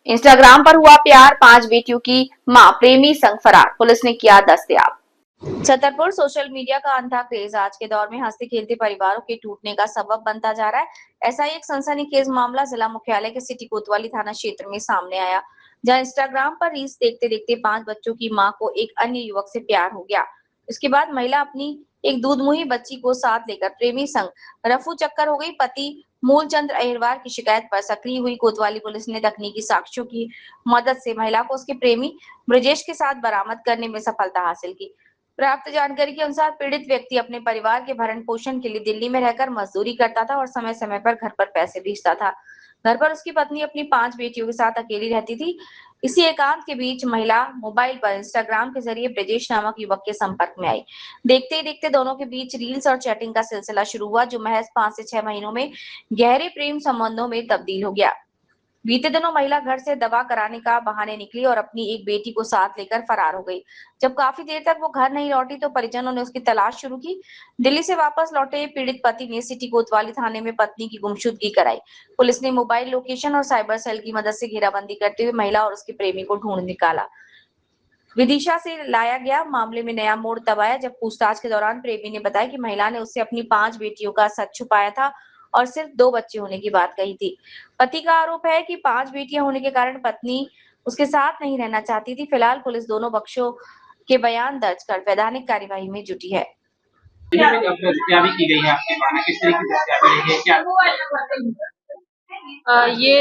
Instagram पर हुआ प्यार, 5 बेटियों की मां प्रेमी संग फरार, पुलिस ने किया दस्तयाब। छतरपुर सोशल मीडिया का अंधा क्रेज आज के दौर में हंसते खेलते परिवारों के टूटने का सबब बनता जा रहा है। ऐसा ही एक सनसनीखेज मामला जिला मुख्यालय के सिटी कोतवाली थाना क्षेत्र में सामने आया, जहां इंस्टाग्राम पर रील्स देखते देखते 5 बच्चों की मां को एक अन्य युवक से प्यार हो गया। इसके बाद महिला अपनी एक दूधमुही बच्ची को साथ लेकर प्रेमी संग रफू चक्कर हो गई। पति मूलचंद अहिरवार की शिकायत पर सक्रिय हुई कोतवाली पुलिस ने तकनीकी साक्ष्यों की मदद से महिला को उसके प्रेमी ब्रजेश के साथ बरामद करने में सफलता हासिल की। प्राप्त जानकारी के अनुसार पीड़ित व्यक्ति अपने परिवार के भरण पोषण के लिए दिल्ली में रहकर मजदूरी करता था और समय समय पर घर पर पैसे भेजता था। घर पर उसकी पत्नी अपनी 5 बेटियों के साथ अकेली रहती थी। इसी एकांत के बीच महिला मोबाइल पर इंस्टाग्राम के जरिए ब्रजेश नामक युवक के संपर्क में आई। देखते ही देखते दोनों के बीच रील्स और चैटिंग का सिलसिला शुरू हुआ, जो महज 5 से 6 महीनों में गहरे प्रेम संबंधों में तब्दील हो गया। बीते दिनों महिला घर से दवा कराने का बहाने निकली और अपनी एक बेटी को साथ लेकर फरार हो गई। जब काफी देर तक वो घर नहीं लौटी तो परिजनों ने उसकी तलाश शुरू की। दिल्ली से वापस लौटे पीड़ित पति ने सिटी कोतवाली थाने में पत्नी की गुमशुदगी कराई। पुलिस ने मोबाइल लोकेशन और साइबर सेल की मदद से घेराबंदी करते हुए महिला और उसके प्रेमी को ढूंढ निकाला। विदिशा से लाया गया। मामले में नया मोड़ तब आया जब पूछताछ के दौरान प्रेमी ने बताया कि महिला ने उससे अपनी 5 बेटियों का सच छुपाया था और सिर्फ 2 बच्चे होने की बात कही थी। पति का आरोप है कि 5 बेटियां होने के कारण पत्नी उसके साथ नहीं रहना चाहती थी। फिलहाल पुलिस दोनों पक्षों के बयान दर्ज कर वैधानिक कार्यवाही में जुटी है। क्या भी की गई है आपके द्वारा, किस तरीके से हत्या करी गई, क्या? ये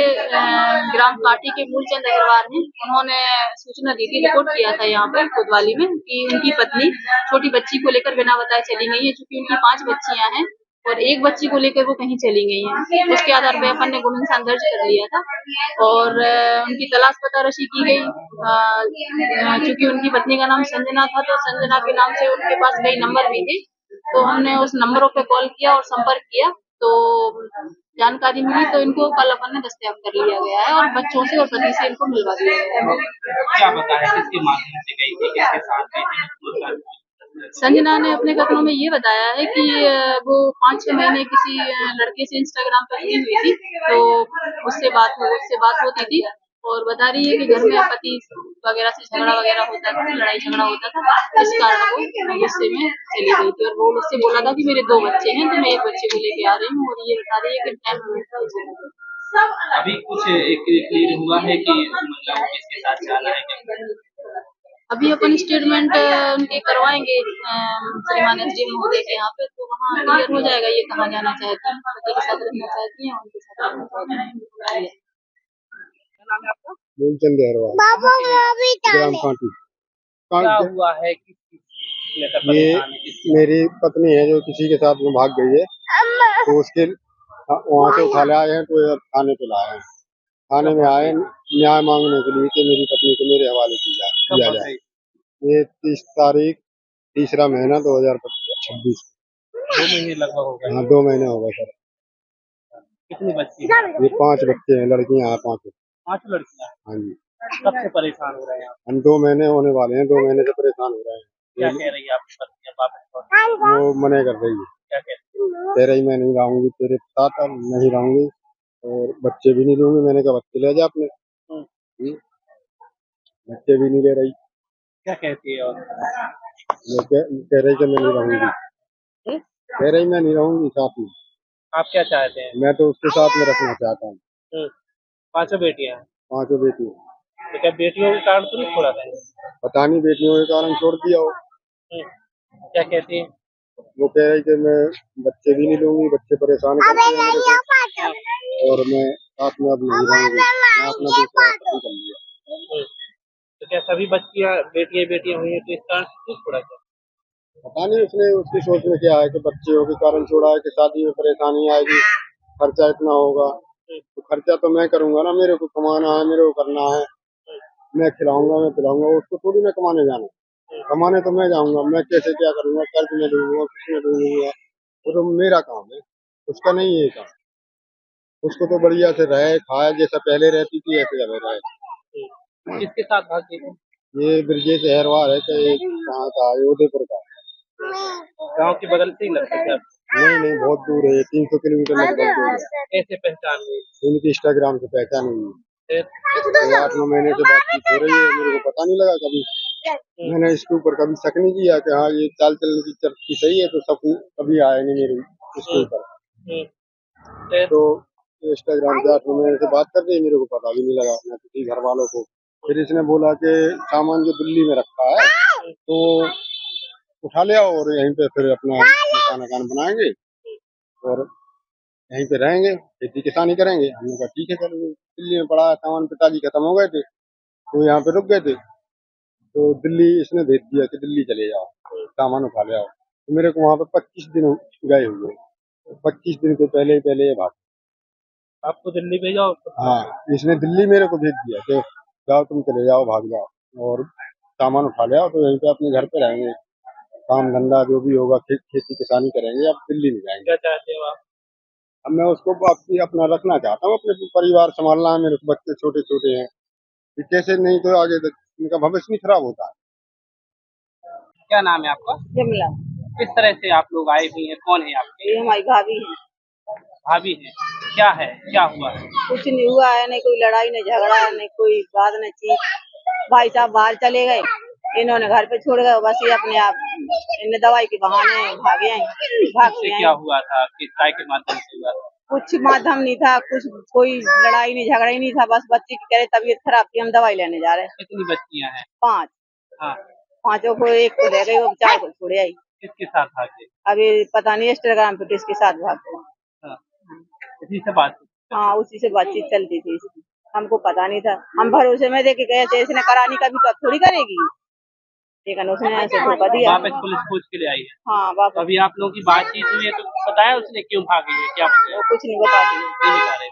ग्राम पार्टी के मूलचंद अहिरवार हैं। उन्होंने सूचना दी थी, रिपोर्ट किया था यहाँ पर कोतवाली में कि उनकी पत्नी छोटी बच्ची को लेकर बिना बताए चली गई है। चूंकि उनकी 5 बच्चियां हैं और एक बच्ची को लेकर वो कहीं चली गई हैं, उसके आधार पर अपन ने गुम इंसान दर्ज कर लिया था और उनकी तलाश पता रशी की गई। चूंकि उनकी पत्नी का नाम संजना था तो संजना के नाम से उनके पास कई नंबर भी थे, तो हमने उस नंबरों पे कॉल किया और संपर्क किया तो जानकारी मिली, तो इनको कल अपन ने दस्तयाब कर लिया गया है और बच्चों से और पति से इनको मिलवा दिया गया है। क्या बताया, किसके माध्यम से गई थी, किसके साथ गई थी? संजना ने अपने कथनों में ये बताया है कि वो 5-6 महीने किसी लड़के से इंस्टाग्राम पर जुड़ी हुई थी, तो उससे बात होती थी और बता रही है कि घर में पति वगैरह से झगड़ा वगैरह होता था, लड़ाई झगड़ा होता था, इस कारण वो गुस्से में चली गई थी और वो उससे बोला था कि मेरे 2 बच्चे हैं तो मैं एक बच्चे को लेके आ रही हूँ और ये बता रही है कि टाइम अभी कुछ एक क्लियर हुआ है कि मतलब किसके साथ जाना है क्या? अभी अपन स्टेटमेंट उनके करवाएंगे श्रीमान एसडीएम महोदय के यहाँ पे, तो वहाँ क्लियर हो जाएगा ये कहाँ जाना चाहती हैं, पति के साथ रहना चाहती हैं, उनके साथ रहना चाहती हैं। मूलचंद अहिरवार ग्राम कांटी। क्या हुआ है, किस चीज को लेकर परेशान है, किस मेरी पत्नी है जो किसी के साथ में भाग गई है, तो उसके वहाँ से उठा ले आए हैं तो थाने पे लाए हैं। थाने में आए न्याय मांगने के लिए कि मेरी पत्नी को मेरे हवाले किया जाए। ये 30 तारीख 3रा महीना 2026। 2 महीने लगभग हो गए। हाँ 2 महीने हो गए सर। कितनी बच्ची है? ये 5 बच्चे हैं, लड़कियां हैं 5। 5 लड़कियां। हाँ जी। कब से परेशान हो रहे हैं आप? हम 2 महीने होने वाले हैं, 2 महीने से परेशान हो रहे हैं। क्या कह रही है आपकी पत्नी अब वापस लौटने? वो मना कर रही है, क्या कहती है? कह रही मैं नहीं रहूंगी तेरे साथ, अब नहीं रहूंगी और बच्चे भी नहीं लूंगी। मैंने कहा बच्चे ले जा अपने। बच्चे भी नहीं ले रही। क्या कहती है? और वो कह रही कि मैं नहीं रहूंगी, कह रही मैं नहीं रहूंगी साथ में। आप क्या चाहते हैं? मैं तो उसके साथ में रखना चाहता हूँ। 5 बेटियां हैं। 5 बेटी। तो क्या बेटियों के कारण तो नहीं छोड़ा था? पता नहीं बेटियों के कारण छोड़ दिया हो। क्या कहती है? वो कह रही कि मैं बच्चे भी नहीं लूंगी, बच्चे परेशान करते हैं मेरे को और मैं साथ में अब नहीं रहूंगी। मैं अपना दूसरा पति कर लिया। तो क्या सभी बेटियां हुई है तो इस कारण से क्यों छोड़ा था? पता नहीं उसने उसकी सोच में क्या है कि बच्चों के कारण छोड़ा है कि शादी में परेशानी आएगी, खर्चा इतना होगा। तो खर्चा तो मैं करूंगा ना, मेरे को कमाना है, मेरे को करना है। मैं खिलाऊंगा, मैं पिलाऊंगा, उसको थोड़ी ना कमाने जाना। कमाने तो मैं जाऊंगा, मैं कैसे क्या करूंगा, कर्ज में दूंगा, किस में दूंगा, वो तो मेरा काम है, उसका नहीं है काम। उसको तो बढ़िया से रहे खाए, जैसा पहले रहती थी ऐसे अब रहे। किसके साथ भाग गई थी? ये ब्रजेश अहिरवार है कि कहाँ का है, उदयपुर का। गांव के बगल से ही लगता है? नहीं बहुत दूर है, 300 किलोमीटर लगभग दूर है। कैसे पहचान हुई? इनकी इंस्टाग्राम से पहचान हुई है। फिर तो 8-9 महीने से बातचीत हो रही है, मेरे को पता नहीं लगा कभी। मैंने इसके ऊपर कभी शक नहीं किया कि हाँ ये चाल चलन की चर्चा सही है, तो शक कभी आया नहीं मेरे इसके ऊपर। फिर तो इंस्टाग्राम पे 8-9 महीने से बात कर रही है, मेरे को पता भी नहीं लगा, मैं किसी घर वालों को। फिर इसने बोला कि सामान जो दिल्ली में रखा है तो उठा ले आओ और यहीं पे फिर अपना मकान बनाएंगे और यहीं पे रहेंगे, खेती किसानी करेंगे। हमने कहा ठीक है चलो। दिल्ली में पड़ा है सामान, पिताजी खत्म हो गए थे तो यहाँ पे रुक गए थे, तो दिल्ली इसने भेज दिया कि दिल्ली चले जाओ, सामान उठा ले आओ। तो मेरे को वहाँ पे 25 दिन गए हुए, 25 दिन के पहले ही पहले ये भाग। आपको दिल्ली भेजा? हाँ, इसने दिल्ली मेरे को भेज दिया कि जाओ तुम चले जाओ, भाग जाओ और सामान उठा ले आओ, तो यहीं पे अपने घर पे रहेंगे, काम धंधा जो भी होगा खेती किसानी करेंगे, अब दिल्ली नहीं जाएंगे। क्या चाहते हो आप? अब मैं उसको बाकी अपना रखना चाहता हूँ, अपने परिवार संभालना है, मेरे बच्चे छोटे छोटे हैं, कि कैसे नहीं तो आगे तक इनका भविष्य नहीं खराब होता है। क्या नाम है आपका? जमला, किस तरह से आप लोग आए हुए हैं? कौन है आपके? ये हमारी भाभी है। भाभी है? क्या है, क्या हुआ है? कुछ नहीं हुआ है, नहीं कोई लड़ाई, नहीं झगड़ा, नहीं कोई बात, नहीं चीज। भाई साहब बाहर चले गए, इन्होंने घर पे छोड़ गए, बस ये अपने आप इन्हें दवाई के बहाने भागे हैं, भाग उससे के क्या आए। हुआ था? किस काय के माध्यम से हुआ था? कुछ माध्यम नहीं था, कुछ कोई लड़ाई नहीं झगड़ा ही नहीं था, बस बच्चे की करे तबीयत खराब थी, हम दवाई लेने जा रहे हैं। कितनी बच्चियां हैं? 5, हाँ, 5 को एक को ले गई, वो 4 को छोड़े आई। किसके साथ भागे? अभी पता नहीं इंस्टाग्राम पे किसके साथ भाग गए। हाँ, इसी से बात। हाँ, उसी से बातचीत चलती थी इसकी, हमको पता नहीं था, हम भरोसे में देके गए थे, इसने करानी कभी तो अब थोड़ी करेगी, लेकिन उसने ऐसे धोखा दिया। वापस पुलिस खोज के ले आई है? हाँ, तो वापस अभी आप लोगों की बातचीत हुई है तो बताया उसने क्यों भागी है, क्या बताया? वो कुछ नहीं बताती। नहीं बता रहे।